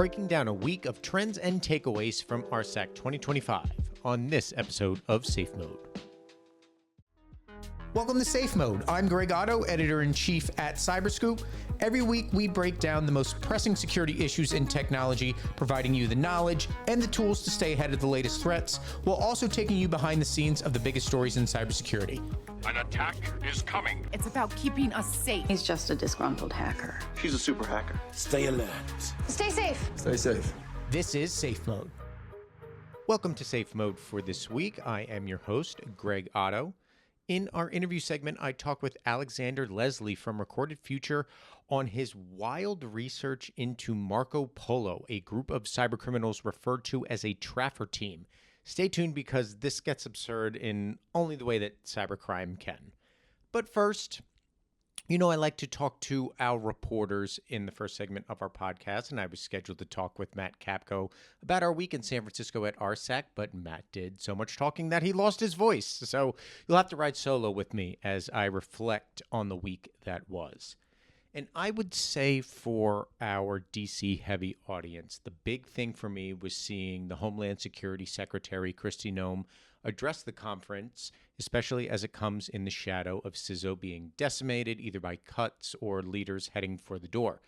breaking down a week of trends and takeaways from RSAC 2025 on this episode of Safe Mode. Welcome to Safe Mode. I'm Greg Otto, Editor-in-Chief at Cyberscoop. Every week, we break down the most pressing security issues in technology, providing you the knowledge and the tools to stay ahead of the latest threats, while also taking you behind the scenes of the biggest stories in cybersecurity. An attack is coming. It's about keeping us safe. He's just a disgruntled hacker. She's a super hacker. Stay alert. Stay safe. Stay safe. This is Safe Mode. Welcome to Safe Mode for this week. I am your host, Greg Otto. In our interview segment, I talk with Alexander Leslie from Recorded Future on his wild research into Marko Polo, a group of cybercriminals referred to as a traffer team. Stay tuned because this gets absurd in only the way that cybercrime can. But first, I like to talk to our reporters in the first segment of our podcast, and I was scheduled to talk with Matt Capko about our week in San Francisco at RSAC, but Matt did so much talking that he lost his voice. So you'll have to ride solo with me as I reflect on the week that was. And I would say for our DC-heavy audience, the big thing for me was seeing the Homeland Security Secretary, Kristi Noem, address the conference, especially as it comes in the shadow of CISO being decimated, either by cuts or leaders heading for the door.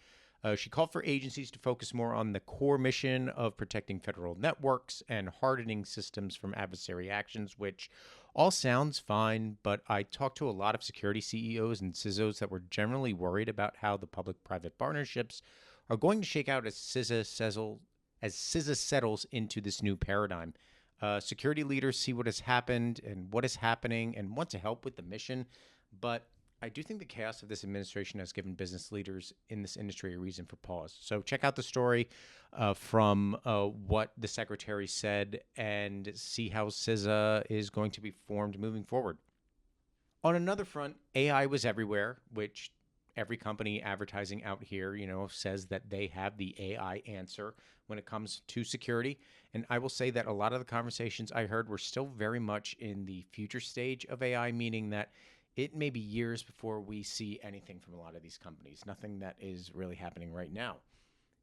She called for agencies to focus more on the core mission of protecting federal networks and hardening systems from adversary actions, which all sounds fine, but I talked to a lot of security CEOs and CISOs that were generally worried about how the public-private partnerships are going to shake out as CISA settles into this new paradigm. Security leaders see what has happened and what is happening and want to help with the mission, but I do think the chaos of this administration has given business leaders in this industry a reason for pause. So check out the story from what the secretary said and see how CISA is going to be formed moving forward. On another front, AI was everywhere, which every company advertising out here, says that they have the AI answer when it comes to security. And I will say that a lot of the conversations I heard were still very much in the future stage of AI, meaning that it may be years before we see anything from a lot of these companies. Nothing that is really happening right now,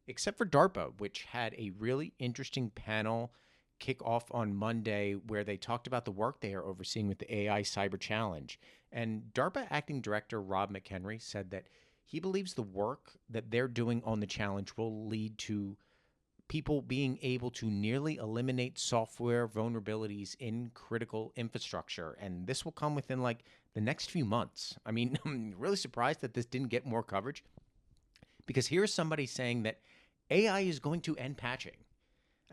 except for DARPA, which had a really interesting panel kick off on Monday where they talked about the work they are overseeing with the AI Cyber Challenge. And DARPA Acting Director Rob McHenry said that he believes the work that they're doing on the challenge will lead to people being able to nearly eliminate software vulnerabilities in critical infrastructure. And this will come within the next few months. I mean, I'm really surprised that this didn't get more coverage, because here's somebody saying that AI is going to end patching.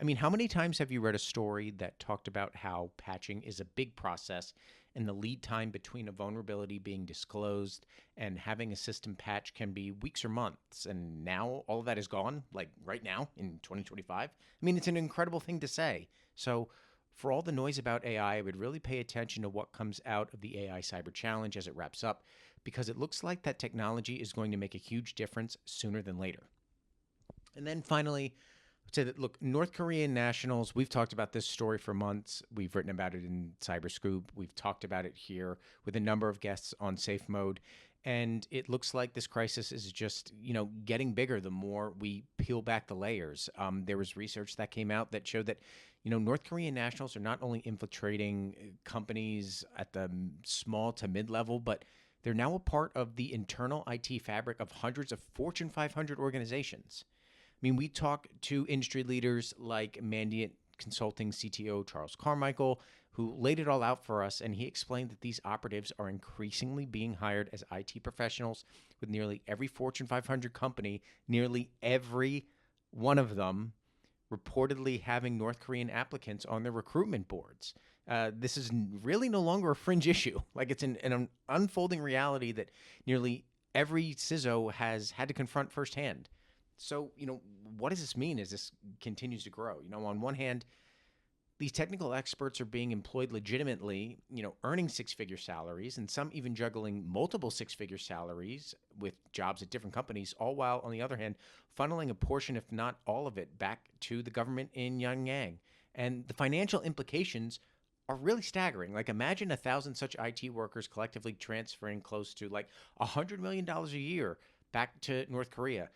I mean, how many times have you read a story that talked about how patching is a big process and the lead time between a vulnerability being disclosed and having a system patch can be weeks or months? And now all of that is gone, right now in 2025. I mean, it's an incredible thing to say. So for all the noise about AI, I would really pay attention to what comes out of the AI Cyber Challenge as it wraps up, because it looks like that technology is going to make a huge difference sooner than later. And then finally, say that, look, North Korean nationals, we've talked about this story for months. We've written about it in Cyberscoop. We've talked about it here with a number of guests on Safe Mode. And it looks like this crisis is just, getting bigger the more we peel back the layers. There was research that came out that showed that, North Korean nationals are not only infiltrating companies at the small to mid-level, but they're now a part of the internal IT fabric of hundreds of Fortune 500 organizations. I mean, we talk to industry leaders like Mandiant Consulting CTO Charles Carmichael, who laid it all out for us, and he explained that these operatives are increasingly being hired as IT professionals with nearly every Fortune 500 company, nearly every one of them reportedly having North Korean applicants on their recruitment boards. This is really no longer a fringe issue. It's an unfolding reality that nearly every CISO has had to confront firsthand. So, what does this mean as this continues to grow? On one hand, these technical experts are being employed legitimately, earning six-figure salaries, and some even juggling multiple six-figure salaries with jobs at different companies, all while, on the other hand, funneling a portion, if not all of it, back to the government in Pyongyang. And the financial implications are really staggering. Imagine 1,000 such IT workers collectively transferring close to $100 million a year back to North Korea.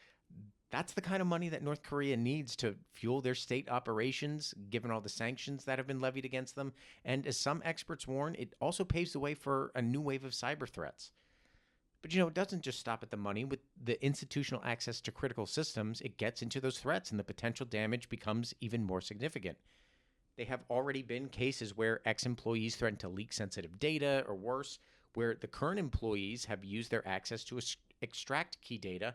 That's the kind of money that North Korea needs to fuel their state operations, given all the sanctions that have been levied against them. And as some experts warn, it also paves the way for a new wave of cyber threats. But it doesn't just stop at the money. With the institutional access to critical systems, it gets into those threats and the potential damage becomes even more significant. They have already been cases where ex-employees threatened to leak sensitive data, or worse, where the current employees have used their access to extract key data,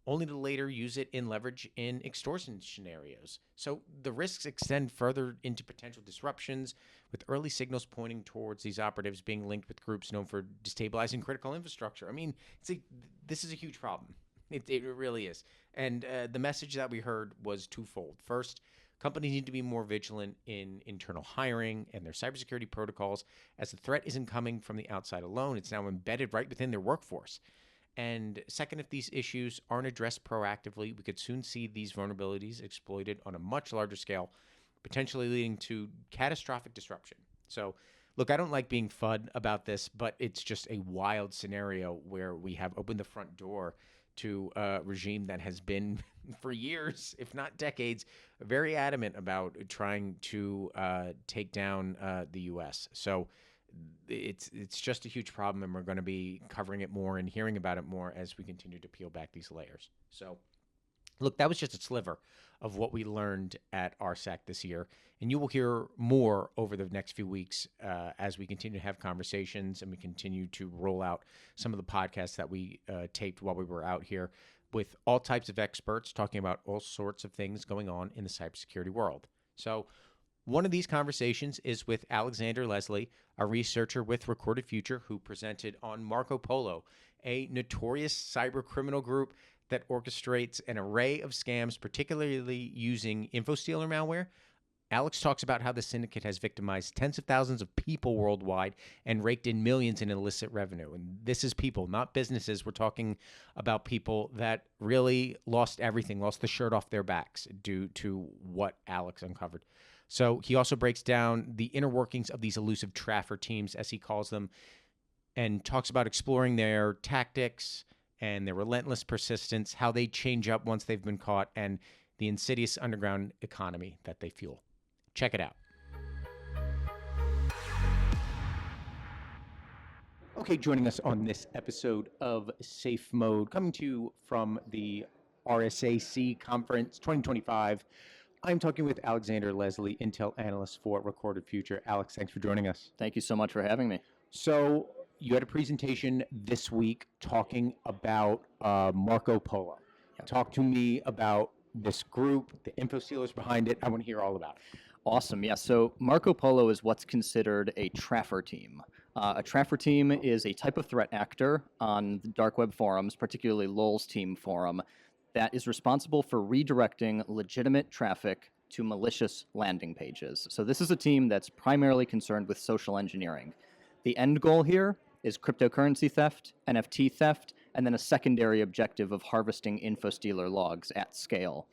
only to later use it in leverage in extortion scenarios. So the risks extend further into potential disruptions, with early signals pointing towards these operatives being linked with groups known for destabilizing critical infrastructure. I mean, this is a huge problem. It really is. And the message that we heard was twofold. First, companies need to be more vigilant in internal hiring and their cybersecurity protocols, as the threat isn't coming from the outside alone. It's now embedded right within their workforce. And second, if these issues aren't addressed proactively, we could soon see these vulnerabilities exploited on a much larger scale, potentially leading to catastrophic disruption. So, look, I don't like being FUD about this, but it's just a wild scenario where we have opened the front door to a regime that has been, for years, if not decades, very adamant about trying to take down the U.S. So it's just a huge problem, and we're going to be covering it more and hearing about it more as we continue to peel back these layers. So, look, that was just a sliver of what we learned at RSAC this year, and you will hear more over the next few weeks as we continue to have conversations and we continue to roll out some of the podcasts that we taped while we were out here with all types of experts talking about all sorts of things going on in the cybersecurity world. So one of these conversations is with Alexander Leslie, a researcher with Recorded Future, who presented on Marko Polo, a notorious cybercriminal group that orchestrates an array of scams, particularly using infostealer malware. Alex talks about how the syndicate has victimized tens of thousands of people worldwide and raked in millions in illicit revenue. And this is people, not businesses. We're talking about people that really lost everything, lost the shirt off their backs due to what Alex uncovered. So he also breaks down the inner workings of these elusive traffer teams, as he calls them, and talks about exploring their tactics and their relentless persistence, how they change up once they've been caught, and the insidious underground economy that they fuel. Check it out. Okay, joining us on this episode of Safe Mode, coming to you from the RSAC Conference 2025, I'm talking with Alexander Leslie, Intel Analyst for Recorded Future. Alex, thanks for joining us. Thank you so much for having me. So you had a presentation this week talking about Marko Polo. Yep. Talk to me about this group, the infostealers behind it. I want to hear all about it. Awesome. Yeah. So Marko Polo is what's considered a traffer team. A traffer team is a type of threat actor on the dark web forums, particularly LOL's team forum, that is responsible for redirecting legitimate traffic to malicious landing pages. So this is a team that's primarily concerned with social engineering. The end goal here is cryptocurrency theft, NFT theft, and then a secondary objective of harvesting infostealer logs at scale.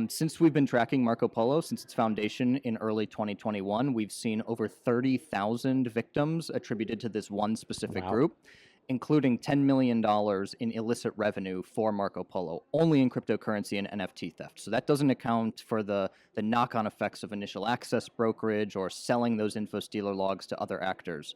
Since we've been tracking Marko Polo since its foundation in early 2021, we've seen over 30,000 victims attributed to this one specific group, including $10 million in illicit revenue for Marko Polo, only in cryptocurrency and NFT theft. So that doesn't account for the knock-on effects of initial access brokerage or selling those infostealer logs to other actors.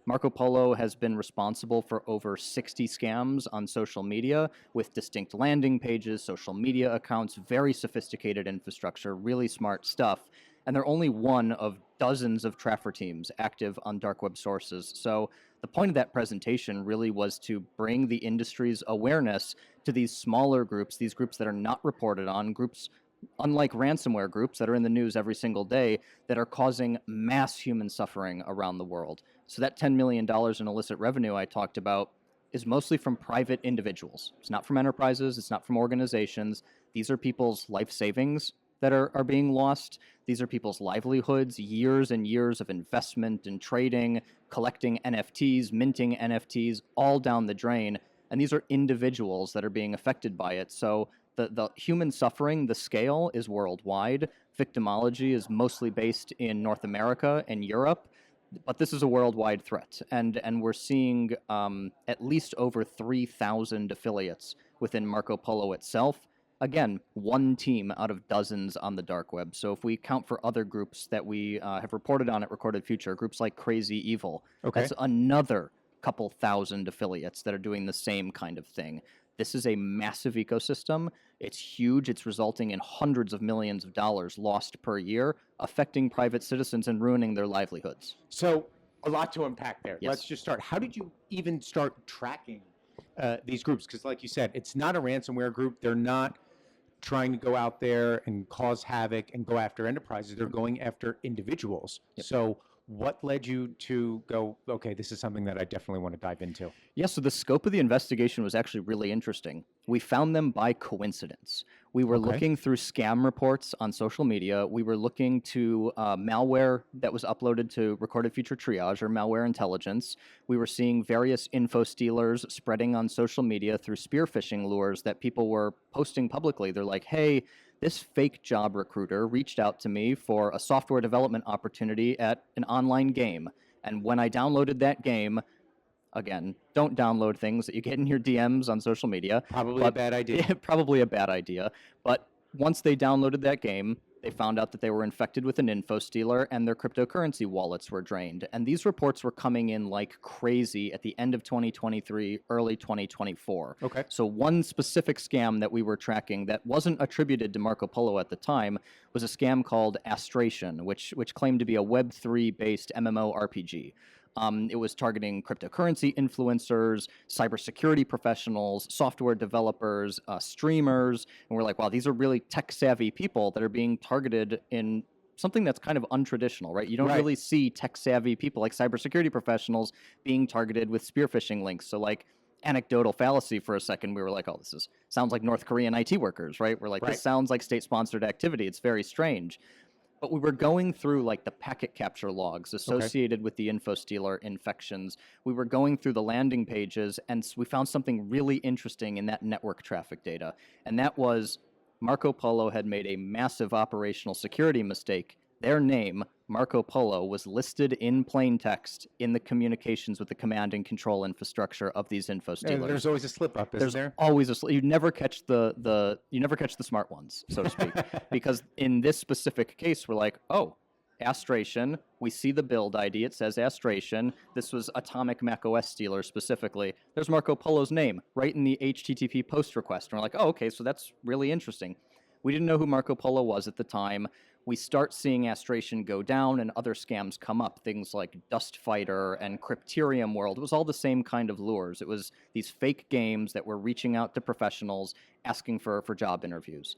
Marko Polo has been responsible for over 60 scams on social media with distinct landing pages, social media accounts, very sophisticated infrastructure, really smart stuff. And they're only one of dozens of traffer teams active on dark web sources. So the point of that presentation really was to bring the industry's awareness to these smaller groups, these groups that are not reported on, groups unlike ransomware groups that are in the news every single day that are causing mass human suffering around the world. So that $10 million in illicit revenue I talked about is mostly from private individuals. It's not from enterprises. It's not from organizations. These are people's life savings that are being lost. These are people's livelihoods, years and years of investment and trading, collecting NFTs, minting NFTs, all down the drain. And these are individuals that are being affected by it. So the human suffering, the scale is worldwide. Victimology is mostly based in North America and Europe, but this is a worldwide threat. And we're seeing at least over 3,000 affiliates within Marko Polo itself Again, one team out of dozens on the dark web. So if we count for other groups that we have reported on at Recorded Future, groups like Crazy Evil, that's another couple thousand affiliates that are doing the same kind of thing. This is a massive ecosystem. It's huge. It's resulting in hundreds of millions of dollars lost per year, affecting private citizens and ruining their livelihoods. So a lot to unpack there. Yes. Let's just start. How did you even start tracking these groups? Because like you said, it's not a ransomware group. They're not trying to go out there and cause havoc and go after enterprises. They're going after individuals. Yep. So what led you to go, okay, this is something that I definitely want to dive into? Yeah, so the scope of the investigation was actually really interesting. We found them by coincidence. We were looking through scam reports on social media. We were looking to malware that was uploaded to Recorded Future Triage or Malware Intelligence. We were seeing various infostealers spreading on social media through spear phishing lures that people were posting publicly. They're like, hey, this fake job recruiter reached out to me for a software development opportunity at an online game. And when I downloaded that game, again, don't download things that you get in your DMs on social media. Probably a bad idea. Yeah, probably a bad idea. But once they downloaded that game, they found out that they were infected with an infostealer and their cryptocurrency wallets were drained. And these reports were coming in like crazy at the end of 2023, early 2024. Okay. So one specific scam that we were tracking that wasn't attributed to Marko Polo at the time was a scam called Astration, which claimed to be a Web3-based MMORPG. It was targeting cryptocurrency influencers, cybersecurity professionals, software developers, streamers, and we're like, wow, these are really tech-savvy people that are being targeted in something that's kind of untraditional, right? You don't really see tech-savvy people like cybersecurity professionals being targeted with spear phishing links. So like anecdotal fallacy for a second, we were like, oh, sounds like North Korean IT workers, right? We're like, this sounds like state-sponsored activity. It's very strange. But we were going through like the packet capture logs associated with the infostealer infections. We were going through the landing pages, and we found something really interesting in that network traffic data. And that was Marko Polo had made a massive operational security mistake. Their name, Marko Polo, was listed in plain text in the communications with the command and control infrastructure of these infostealers. There's always a slip up, isn't there? Always you never catch the smart ones, so to speak, because in this specific case, we're like, oh, Astration. We see the build ID. It says Astration. This was Atomic macOS Stealer specifically. There's Marko Polo's name right in the HTTP post request. And we're like, oh, okay, so that's really interesting. We didn't know who Marko Polo was at the time. We start seeing Astration go down and other scams come up, things like Dust Fighter and Crypterium World. It was all the same kind of lures. It was these fake games that were reaching out to professionals, asking for job interviews.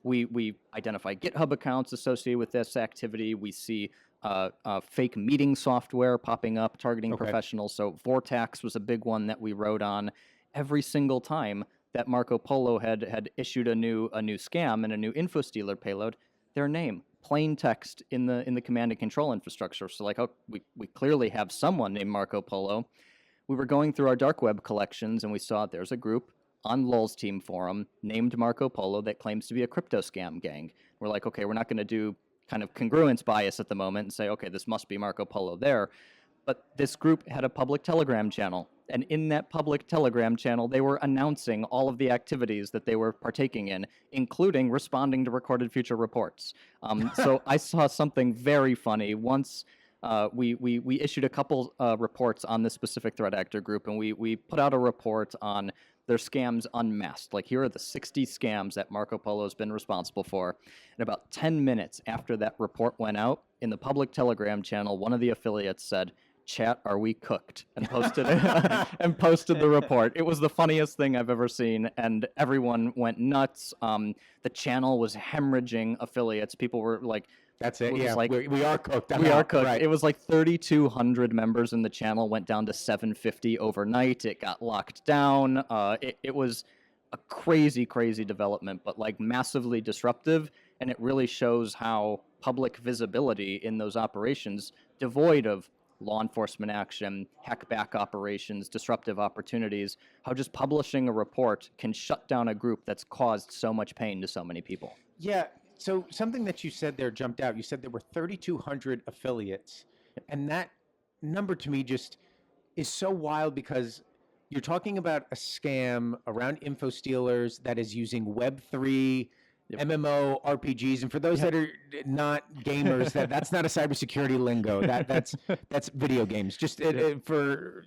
We identify GitHub accounts associated with this activity. We see fake meeting software popping up, targeting professionals. So Vortax was a big one that we wrote on. Every single time that Marko Polo had issued a new scam and a new infostealer payload, their name, plain text in the command and control infrastructure. So like, oh, we clearly have someone named Marko Polo. We were going through our dark web collections and we saw there's a group on Lulz Team forum named Marko Polo that claims to be a crypto scam gang. We're like, okay, we're not going to do kind of congruence bias at the moment and say, okay, this must be Marko Polo there. But this group had a public Telegram channel. And in that public Telegram channel, they were announcing all of the activities that they were partaking in, including responding to Recorded Future reports. So I saw something very funny. Once we issued a couple reports on this specific threat actor group, and we put out a report on their scams unmasked. Like, here are the 60 scams that Marko Polo has been responsible for. And about 10 minutes after that report went out, in the public Telegram channel, one of the affiliates said, "Chat, are we cooked?" and posted and posted the report. It was the funniest thing I've ever seen, and everyone went nuts. The channel was hemorrhaging affiliates. People were like, "That's it. Yeah, like, we are cooked. We are cooked." Right. It was like 3,200 members in the channel went down to 750 overnight. It got locked down. It was a crazy development, but like massively disruptive, and it really shows how public visibility in those operations, devoid of law enforcement action, hack-back operations, disruptive opportunities, how just publishing a report can shut down a group that's caused so much pain to so many people. Yeah, so something that you said there jumped out. You said there were 3,200 affiliates, and that number to me just is so wild because you're talking about a scam around infostealers that is using Web3, MMO, RPGs, and for those that are not gamers, that's not a cybersecurity lingo. That's video games. Just for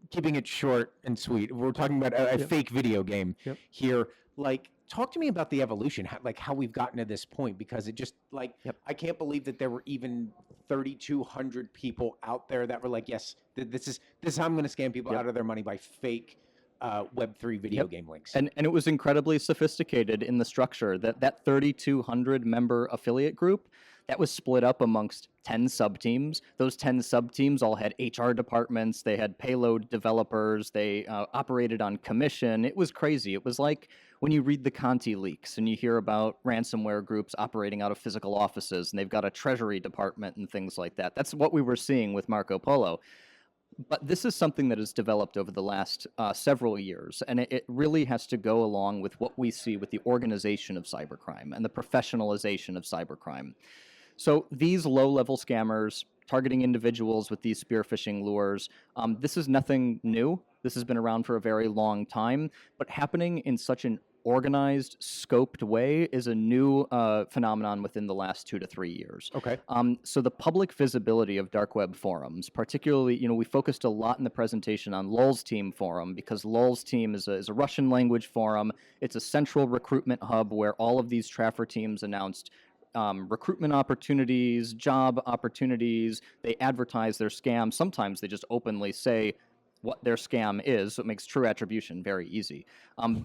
keeping it short and sweet, we're talking about a fake video game here. Like, talk to me about the evolution, how we've gotten to this point, because it just I can't believe that there were even 3,200 people out there that were like, yes, this is how I'm going to scam people out of their money by fake Web3 video game links. And it was incredibly sophisticated in the structure. That 3,200 member affiliate group, that was split up amongst 10 sub-teams. Those 10 sub-teams all had HR departments, they had payload developers, they operated on commission. It was crazy. It was like when you read the Conti leaks and you hear about ransomware groups operating out of physical offices, and they've got a treasury department and things like that. That's what we were seeing with Marko Polo. But this is something that has developed over the last several years, and it really has to go along with what we see with the organization of cybercrime and the professionalization of cybercrime. So these low-level scammers targeting individuals with these spear phishing lures, this is nothing new. This has been around for a very long time, but happening in such an organized, scoped way is a new phenomenon within the last 2 to 3 years. Okay. So the public visibility of dark web forums, particularly, we focused a lot in the presentation on Lulz Team forum, because Lulz Team is a Russian language forum. It's a central recruitment hub where all of these traffer teams announced recruitment opportunities, job opportunities. They advertise their scam. Sometimes they just openly say what their scam is, so it makes true attribution very easy.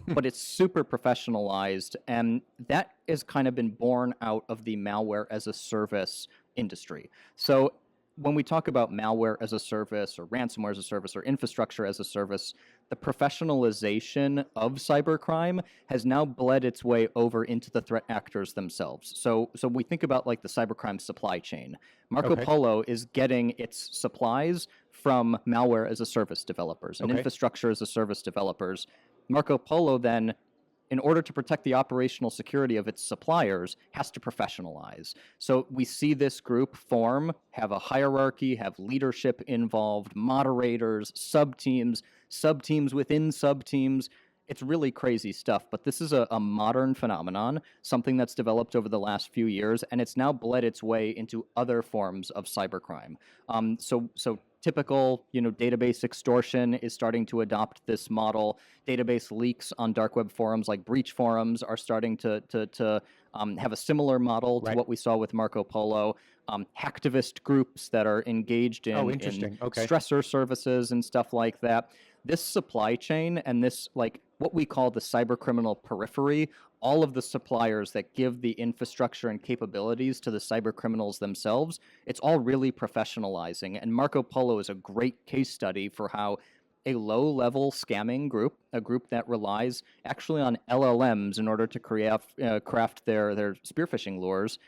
But it's super professionalized, and that has kind of been born out of the malware as a service industry. So when we talk about malware as a service, or ransomware as a service, or infrastructure as a service, the professionalization of cybercrime has now bled its way over into the threat actors themselves. So we think about like the cybercrime supply chain. Marko Polo is getting its supplies from malware as a service developers and infrastructure as a service developers. Marko Polo then, in order to protect the operational security of its suppliers, has to professionalize. So we see this group form, have a hierarchy, have leadership involved, moderators, sub-teams within sub-teams. It's really crazy stuff, but this is a modern phenomenon, something that's developed over the last few years, and it's now bled its way into other forms of cybercrime. So typical, database extortion is starting to adopt this model. Database leaks on dark web forums like breach forums are starting to have a similar model to what we saw with Marko Polo. Hacktivist groups that are engaged in stressor services and stuff like that. This supply chain and this, what we call the cybercriminal periphery, all of the suppliers that give the infrastructure and capabilities to the cybercriminals themselves, it's all really professionalizing. And Marko Polo is a great case study for how a low-level scamming group, a group that relies actually on LLMs in order to craft their spear phishing lures,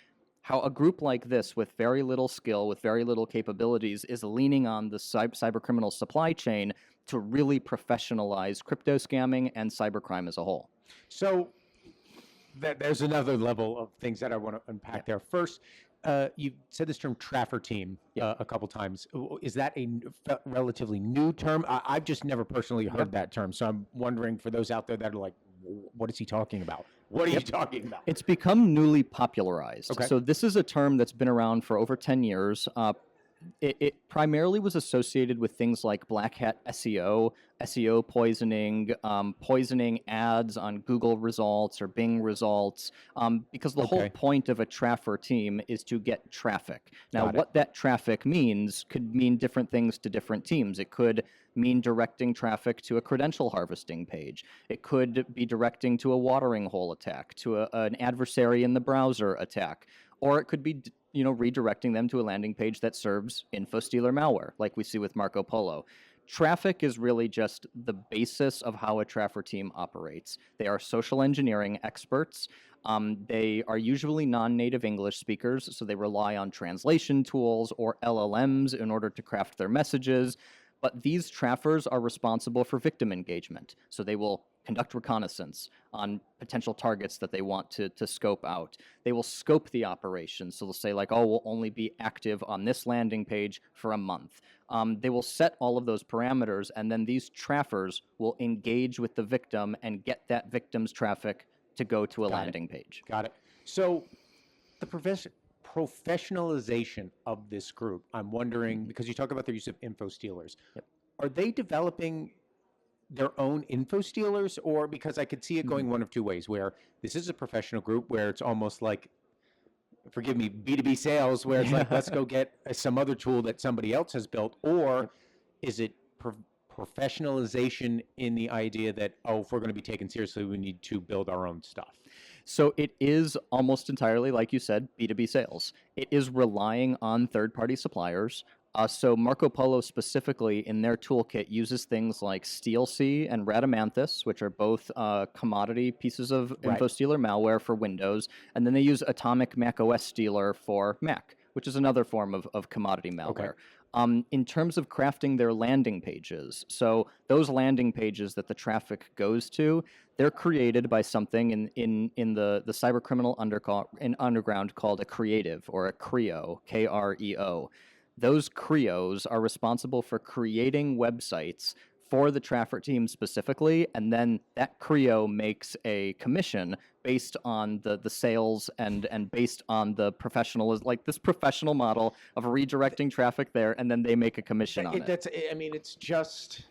how a group like this with very little skill, with very little capabilities, is leaning on the cybercriminal supply chain to really professionalize crypto scamming and cybercrime as a whole. So there's another level of things that I want to unpack there. First, you said this term traffer team a couple times. Is that a relatively new term? I've just never personally heard that term. So I'm wondering, for those out there that are like, what is he talking about? What are you talking about? It's become newly popularized. So this is a term that's been around for over 10 years. It primarily was associated with things like black hat SEO poisoning, poisoning ads on Google results or Bing results, because the whole point of a traffer team is to get traffic. Now, what that traffic means could mean different things to different teams. It could mean directing traffic to a credential harvesting page. It could be directing to a watering hole attack, to an adversary in the browser attack, or it could be redirecting them to a landing page that serves infostealer malware, like we see with Marko Polo. Traffic is really just the basis of how a traffer team operates. They are social engineering experts. They are usually non-native English speakers, so they rely on translation tools or LLMs in order to craft their messages. But these traffers are responsible for victim engagement. So they will conduct reconnaissance on potential targets that they want to scope out. They will scope the operation. So they'll say like, oh, we'll only be active on this landing page for a month. They will set all of those parameters, and then these traffers will engage with the victim and get that victim's traffic to go to a landing page. Got it. So the professionalization of this group, I'm wondering, because you talk about their use of infostealers, are they developing their own infostealers, or because I could see it going one of two ways, where this is a professional group where it's almost like, forgive me, B2B sales, where it's like, let's go get some other tool that somebody else has built, or is it professionalization in the idea that, oh, if we're going to be taken seriously, we need to build our own stuff? So it is almost entirely, like you said, B2B sales. It is relying on third-party suppliers. So Marko Polo specifically in their toolkit uses things like SteelC and Radamanthus, which are both commodity pieces of infostealer malware for Windows. And then they use Atomic macOS Stealer for Mac, which is another form of commodity malware. In terms of crafting their landing pages, so those landing pages that the traffic goes to, they're created by something in the cybercriminal underground called a creative, or a creo, Kreo. Those creos are responsible for creating websites for the traffer team specifically, and then that creo makes a commission based on the sales and based on the professional, like this professional model of redirecting traffic there, and then they make a commission on it. That's, I mean, it's just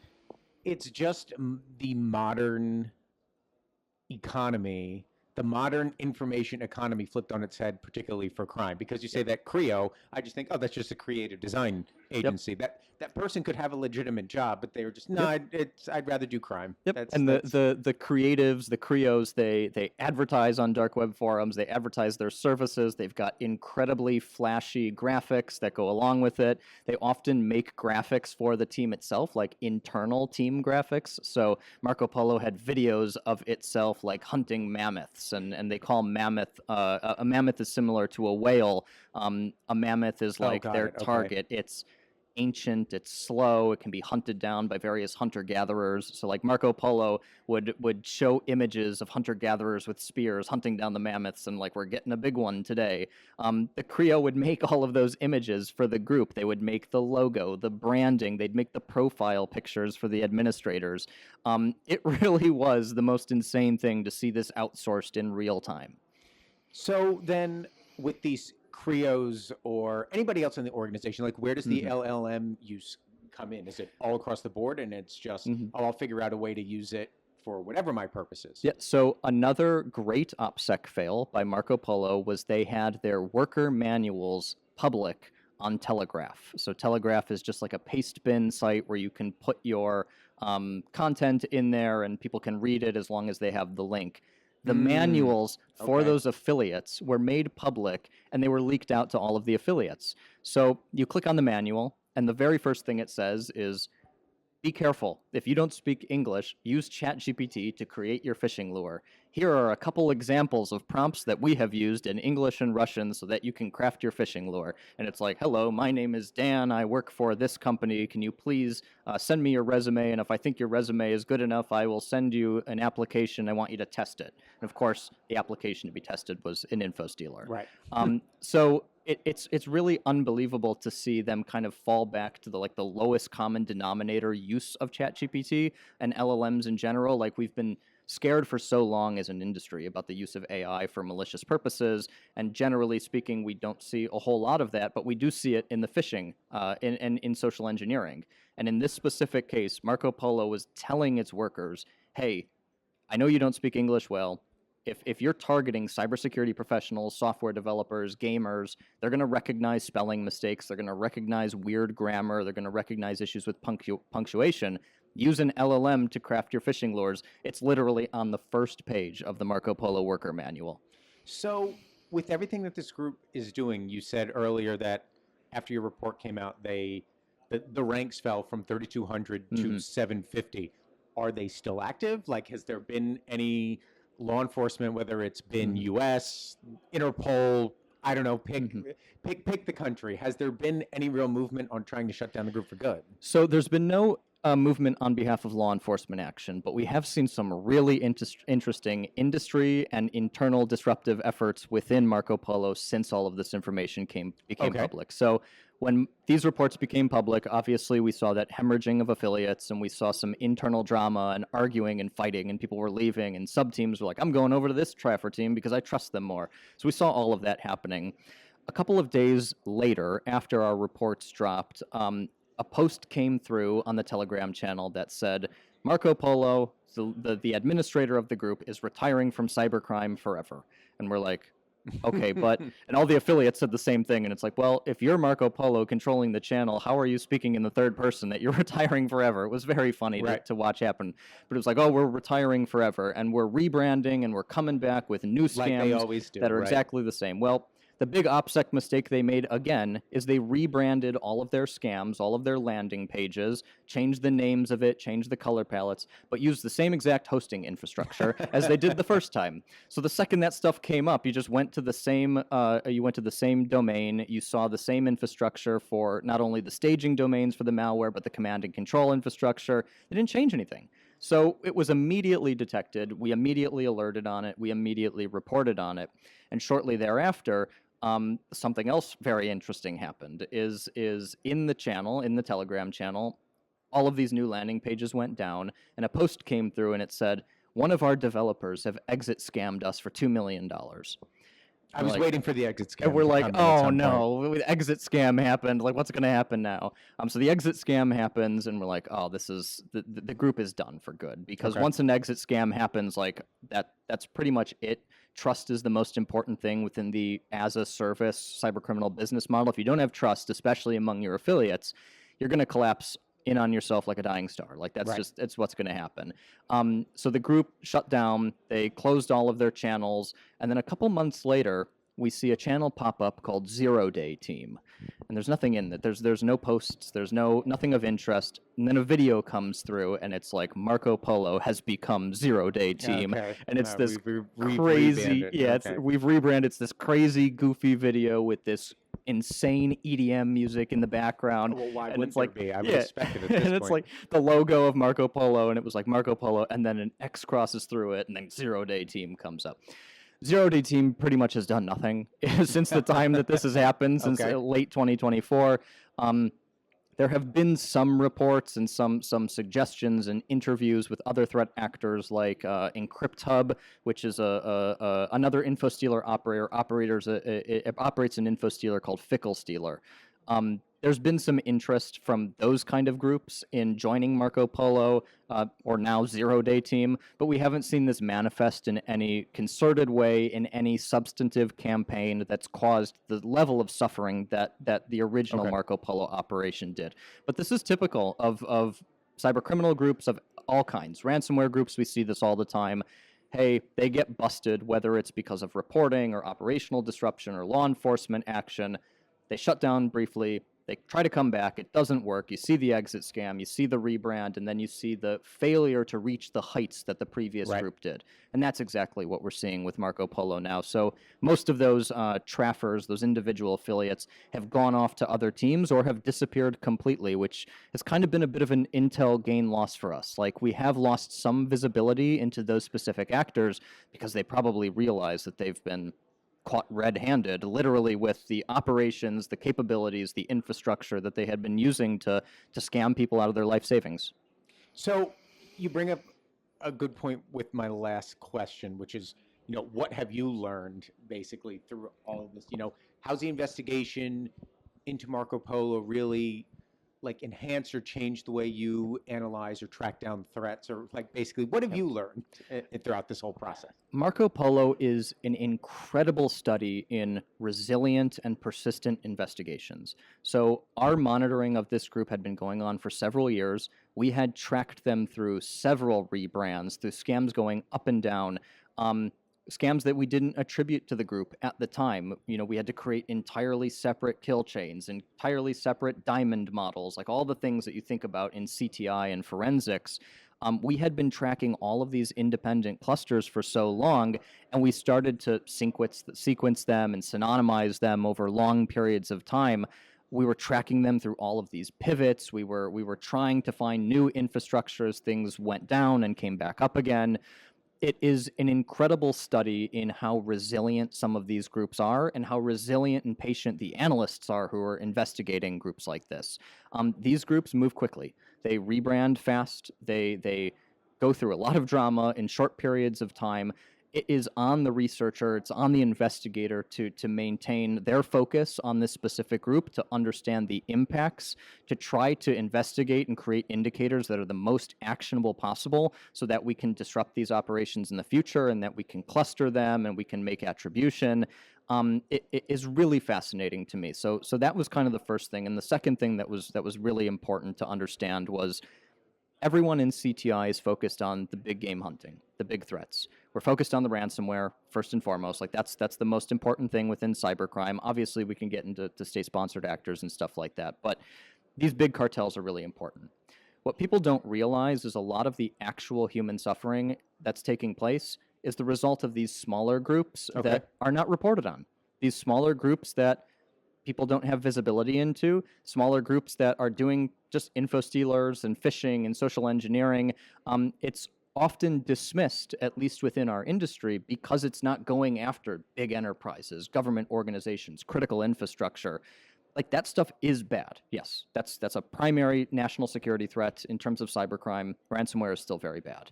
the modern economy, the modern information economy flipped on its head, particularly for crime. Because you say that Creo, I just think, oh, that's just a creative design agency. That person could have a legitimate job, but they were just, no, I'd rather do crime. And the creatives, the Creos, they advertise on dark web forums, they advertise their services, they've got incredibly flashy graphics that go along with it. They often make graphics for the team itself, like internal team graphics. So Marko Polo had videos of itself like hunting mammoths, and they call mammoth, a mammoth is similar to a whale. A mammoth is like their target. It's ancient, it's slow, it can be hunted down by various hunter-gatherers. So like Marko Polo would show images of hunter-gatherers with spears hunting down the mammoths, and like, we're getting a big one today. The Creo would make all of those images for the group. They would make the logo, the branding, they'd make the profile pictures for the administrators. It really was the most insane thing to see this outsourced in real time. So then with these Creos or anybody else in the organization, like where does the LLM use come in? Is it all across the board and it's just, oh, I'll figure out a way to use it for whatever my purpose is? Yeah, so another great OPSEC fail by Marko Polo was they had their worker manuals public on Telegraph. So Telegraph is just like a paste bin site where you can put your content in there and people can read it as long as they have the link. The manuals for those affiliates were made public, and they were leaked out to all of the affiliates. So you click on the manual, and the very first thing it says is, be careful. If you don't speak English, use ChatGPT to create your phishing lure. Here are a couple examples of prompts that we have used in English and Russian so that you can craft your phishing lure. And it's like, hello, my name is Dan. I work for this company. Can you please send me your resume? And if I think your resume is good enough, I will send you an application. I want you to test it. And of course, the application to be tested was an infostealer. Right. So it's really unbelievable to see them kind of fall back to the lowest common denominator use of ChatGPT and LLMs in general. Like, we've been scared for so long as an industry about the use of AI for malicious purposes, and generally speaking, we don't see a whole lot of that, but we do see it in the phishing and in social engineering. And in this specific case, Marko Polo was telling its workers, hey, I know you don't speak English well. If you're targeting cybersecurity professionals, software developers, gamers, they're going to recognize spelling mistakes, they're going to recognize weird grammar, they're going to recognize issues with punctuation. Use an LLM to craft your phishing lures. It's literally on the first page of the Marko Polo worker manual. So with everything that this group is doing, you said earlier that after your report came out, the ranks fell from 3,200 to 750. Are they still active? Like, has there been any law enforcement, whether it's been U.S., Interpol, I don't know, pick the country. Has there been any real movement on trying to shut down the group for good? So there's been no movement on behalf of law enforcement action, but we have seen some really interesting industry and internal disruptive efforts within Marko Polo since all of this information became public. So when these reports became public, obviously we saw that hemorrhaging of affiliates, and we saw some internal drama and arguing and fighting, and people were leaving, and sub-teams were like, I'm going over to this traffer team because I trust them more. So we saw all of that happening. A couple of days later, after our reports dropped, a post came through on the Telegram channel that said, Marko Polo, the administrator of the group, is retiring from cybercrime forever. And we're like, okay, but, and all the affiliates said the same thing. And it's like, well, if you're Marko Polo controlling the channel, how are you speaking in the third person that you're retiring forever? It was very funny to watch happen. But it was like, oh, we're retiring forever, and we're rebranding, and we're coming back with new scams like they always do, that are exactly the same. Well, the big OPSEC mistake they made, again, is they rebranded all of their scams, all of their landing pages, changed the names of it, changed the color palettes, but used the same exact hosting infrastructure as they did the first time. So the second that stuff came up, you just went to the same domain, you saw the same infrastructure for not only the staging domains for the malware, but the command and control infrastructure. They didn't change anything. So it was immediately detected, we immediately alerted on it, we immediately reported on it, and shortly thereafter, something else very interesting happened is in the channel, in the Telegram channel, all of these new landing pages went down, and a post came through and it said, one of our developers have exit scammed us for $2 million. I was waiting for the exit scam. And we're like, oh no, the exit scam happened. Like, what's going to happen now? So the exit scam happens, and we're like, oh, this is the group is done for good, because once an exit scam happens, like that's pretty much it. Trust is the most important thing within the as a service cybercriminal business model. If you don't have trust, especially among your affiliates, you're going to collapse in on yourself like a dying star. Like that's just, it's what's going to happen. So the group shut down, they closed all of their channels, and then a couple months later, we see a channel pop up called 0 Day Team. And there's nothing in it. There's no posts, there's nothing of interest. And then a video comes through, and it's like Marko Polo has become 0 Day Team. And it's this crazy, we've rebranded. It's this crazy, goofy video with this insane EDM music in the background. Well, why and it's like, like, I would expect it at this and it's like the logo of Marko Polo, and it was like Marko Polo, and then an X crosses through it, and then 0 Day Team comes up. 0 Day Team pretty much has done nothing since the time that this has happened, since late 2024. There have been some reports and some suggestions and interviews with other threat actors like EncryptHub, which is another infostealer operator. It operates an infostealer called ficklestealer. There's been some interest from those kind of groups in joining Marko Polo or now 0 Day Team, but we haven't seen this manifest in any concerted way, in any substantive campaign that's caused the level of suffering that the original Marko Polo operation did. But this is typical of cybercriminal groups of all kinds. Ransomware groups, we see this all the time. Hey, they get busted, whether it's because of reporting or operational disruption or law enforcement action. They shut down briefly. They try to come back. It doesn't work. You see the exit scam. You see the rebrand. And then you see the failure to reach the heights that the previous group did. And that's exactly what we're seeing with Marko Polo now. So most of those traffers, those individual affiliates, have gone off to other teams or have disappeared completely, which has kind of been a bit of an intel gain loss for us. Like, we have lost some visibility into those specific actors because they probably realize that they've been caught red-handed, literally, with the operations, the capabilities, the infrastructure that they had been using to scam people out of their life savings. So you bring up a good point with my last question, which is, what have you learned basically through all of this? How's the investigation into Marko Polo really enhance or change the way you analyze or track down threats, or basically what have you learned throughout this whole process? Marko Polo is an incredible study in resilient and persistent investigations. So our monitoring of this group had been going on for several years. We had tracked them through several rebrands, through scams going up and down. Scams that we didn't attribute to the group at the time. We had to create entirely separate kill chains, entirely separate diamond models, like all the things that you think about in CTI and forensics. We had been tracking all of these independent clusters for so long, and we started to sequence them and synonymize them over long periods of time. We were tracking them through all of these pivots. We were trying to find new infrastructure as things went down and came back up again. It is an incredible study in how resilient some of these groups are and how resilient and patient the analysts are who are investigating groups like this. These groups move quickly. They rebrand fast. They go through a lot of drama in short periods of time. It is on the researcher, it's on the investigator to maintain their focus on this specific group, to understand the impacts, to try to investigate and create indicators that are the most actionable possible so that we can disrupt these operations in the future and that we can cluster them and we can make attribution. It is really fascinating to me. So that was kind of the first thing. And the second thing that was really important to understand was everyone in CTI is focused on the big game hunting, the big threats. We're focused on the ransomware first and foremost. Like that's the most important thing within cybercrime. Obviously, we can get into state-sponsored actors and stuff like that, but these big cartels are really important. What people don't realize is a lot of the actual human suffering that's taking place is the result of these smaller groups that are not reported on. These smaller groups that people don't have visibility into, smaller groups that are doing just infostealers and phishing and social engineering. It's often dismissed, at least within our industry, because it's not going after big enterprises, government organizations, critical infrastructure. Like that stuff is bad. Yes, that's a primary national security threat in terms of cybercrime. Ransomware is still very bad.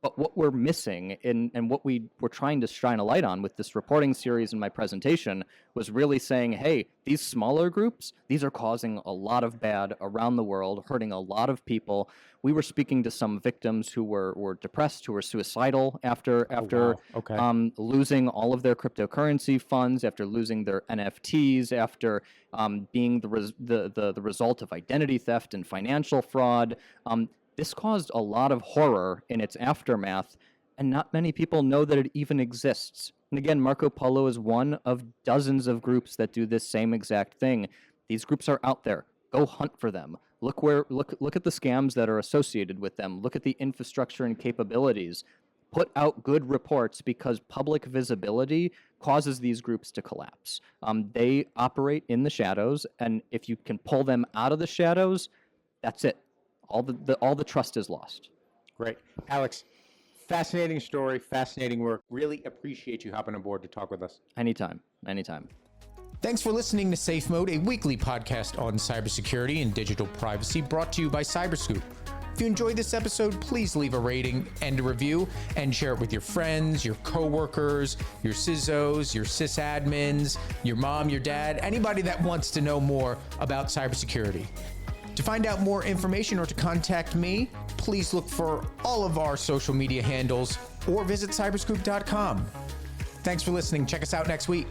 But what we're missing and what we were trying to shine a light on with this reporting series in my presentation was really saying, hey, these smaller groups, these are causing a lot of bad around the world, hurting a lot of people. We were speaking to some victims who were depressed, who were suicidal after losing all of their cryptocurrency funds, after losing their NFTs, after being the result of identity theft and financial fraud. This caused a lot of horror in its aftermath, and not many people know that it even exists. And again, Marko Polo is one of dozens of groups that do this same exact thing. These groups are out there. Go hunt for them. Look at the scams that are associated with them. Look at the infrastructure and capabilities. Put out good reports, because public visibility causes these groups to collapse. They operate in the shadows, and if you can pull them out of the shadows, that's it. All the trust is lost. Great. Alex, fascinating story, fascinating work. Really appreciate you hopping aboard to talk with us. Anytime. Thanks for listening to Safe Mode, a weekly podcast on cybersecurity and digital privacy brought to you by Cyberscoop. If you enjoyed this episode, please leave a rating and a review and share it with your friends, your coworkers, your CISOs, your sysadmins, your mom, your dad, anybody that wants to know more about cybersecurity. To find out more information or to contact me, please look for all of our social media handles or visit cyberscoop.com. Thanks for listening. Check us out next week.